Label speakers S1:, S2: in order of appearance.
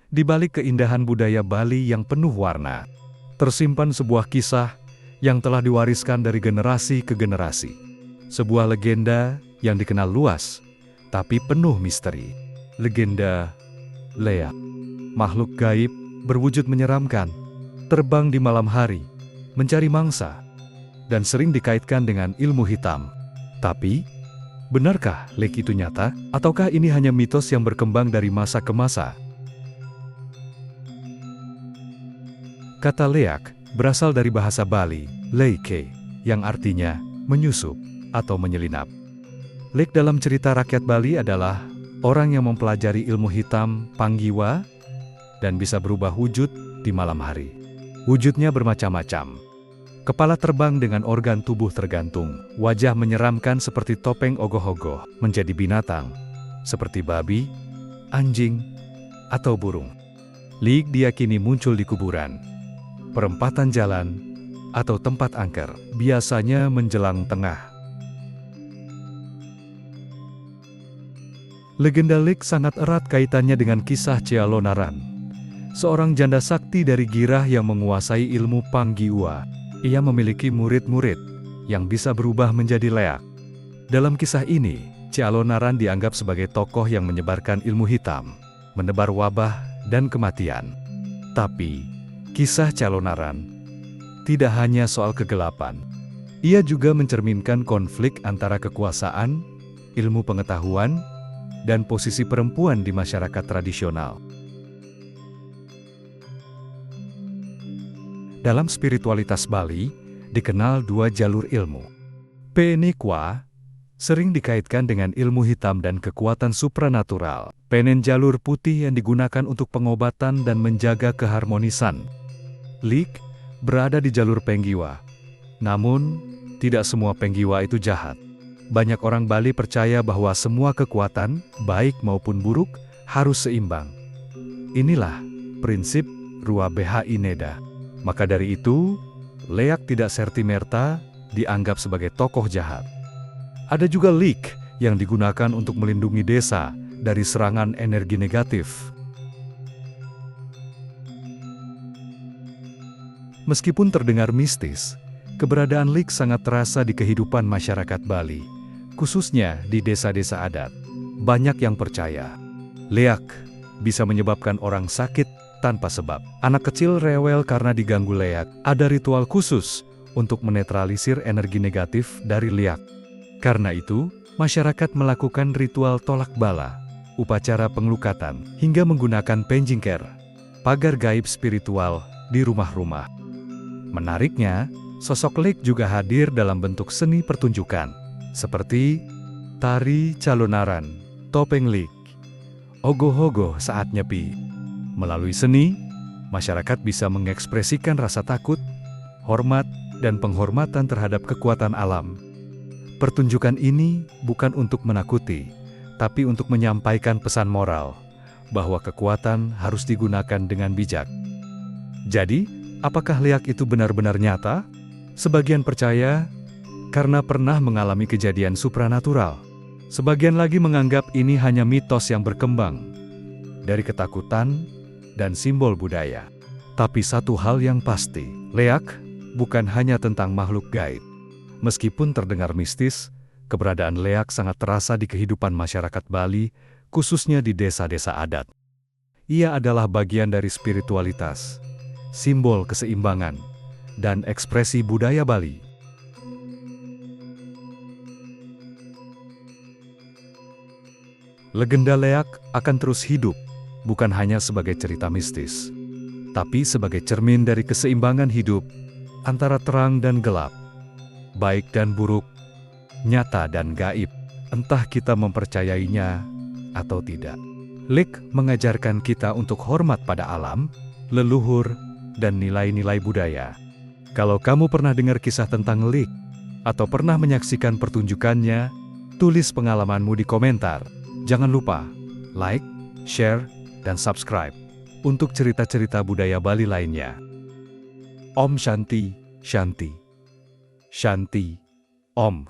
S1: Di balik keindahan budaya Bali yang penuh warna, tersimpan sebuah kisah yang telah diwariskan dari generasi ke generasi. Sebuah legenda yang dikenal luas, tapi penuh misteri. Legenda Leak, makhluk gaib berwujud menyeramkan, terbang di malam hari, mencari mangsa, dan sering dikaitkan dengan ilmu hitam. Tapi, benarkah Leak itu nyata, ataukah ini hanya mitos yang berkembang dari masa ke masa? Kata leak berasal dari bahasa Bali, leike, yang artinya menyusup atau menyelinap. Leak dalam cerita rakyat Bali adalah orang yang mempelajari ilmu hitam panggiwa dan bisa berubah wujud di malam hari. Wujudnya bermacam-macam. Kepala terbang dengan organ tubuh tergantung, wajah menyeramkan seperti topeng ogoh-ogoh, menjadi binatang, seperti babi, anjing, atau burung. Leak diyakini muncul di kuburan, perempatan jalan, atau tempat angker, biasanya menjelang tengah. Legenda Leak sangat erat kaitannya dengan kisah Cealonaran, seorang janda sakti dari Girah yang menguasai ilmu Panggiwa. Ia memiliki murid-murid yang bisa berubah menjadi leak. Dalam kisah ini, Cealonaran dianggap sebagai tokoh yang menyebarkan ilmu hitam, menebar wabah dan kematian. Tapi, kisah Cealonaran tidak hanya soal kegelapan. Ia juga mencerminkan konflik antara kekuasaan, ilmu pengetahuan, dan posisi perempuan di masyarakat tradisional. Dalam spiritualitas Bali, dikenal dua jalur ilmu. Penikwa sering dikaitkan dengan ilmu hitam dan kekuatan supranatural. Penen jalur putih yang digunakan untuk pengobatan dan menjaga keharmonisan. Leak berada di jalur Penggiwa. Namun, tidak semua Penggiwa itu jahat. Banyak orang Bali percaya bahwa semua kekuatan, baik maupun buruk, harus seimbang. Inilah prinsip Rua BHI Neda. Maka dari itu, Leak tidak serta-merta dianggap sebagai tokoh jahat. Ada juga Leak yang digunakan untuk melindungi desa dari serangan energi negatif. Meskipun terdengar mistis, keberadaan Leak sangat terasa di kehidupan masyarakat Bali, khususnya di desa-desa adat. Banyak yang percaya, leak bisa menyebabkan orang sakit tanpa sebab. Anak kecil rewel karena diganggu leak. Ada ritual khusus untuk menetralisir energi negatif dari leak. Karena itu, masyarakat melakukan ritual tolak bala, upacara pengelukatan, hingga menggunakan penjingker, pagar gaib spiritual di rumah-rumah. Menariknya, sosok Leak juga hadir dalam bentuk seni pertunjukan, seperti tari Cealonaran, topeng Leak, ogoh-ogoh saat nyepi. Melalui seni, masyarakat bisa mengekspresikan rasa takut, hormat, dan penghormatan terhadap kekuatan alam. Pertunjukan ini bukan untuk menakuti, tapi untuk menyampaikan pesan moral, bahwa kekuatan harus digunakan dengan bijak. Jadi, apakah leak itu benar-benar nyata? Sebagian percaya karena pernah mengalami kejadian supranatural. Sebagian lagi menganggap ini hanya mitos yang berkembang dari ketakutan dan simbol budaya. Tapi satu hal yang pasti, leak bukan hanya tentang makhluk gaib. Meskipun terdengar mistis, keberadaan leak sangat terasa di kehidupan masyarakat Bali, khususnya di desa-desa adat. Ia adalah bagian dari spiritualitas, simbol keseimbangan, dan ekspresi budaya Bali. Legenda leak akan terus hidup, bukan hanya sebagai cerita mistis, tapi sebagai cermin dari keseimbangan hidup antara terang dan gelap, baik dan buruk, nyata dan gaib, entah kita mempercayainya atau tidak. Leak mengajarkan kita untuk hormat pada alam, leluhur, dan nilai-nilai budaya. Kalau kamu pernah dengar kisah tentang Leak, atau pernah menyaksikan pertunjukannya, tulis pengalamanmu di komentar. Jangan lupa like, share, dan subscribe untuk cerita-cerita budaya Bali lainnya. Om Shanti, Shanti, Shanti, Om.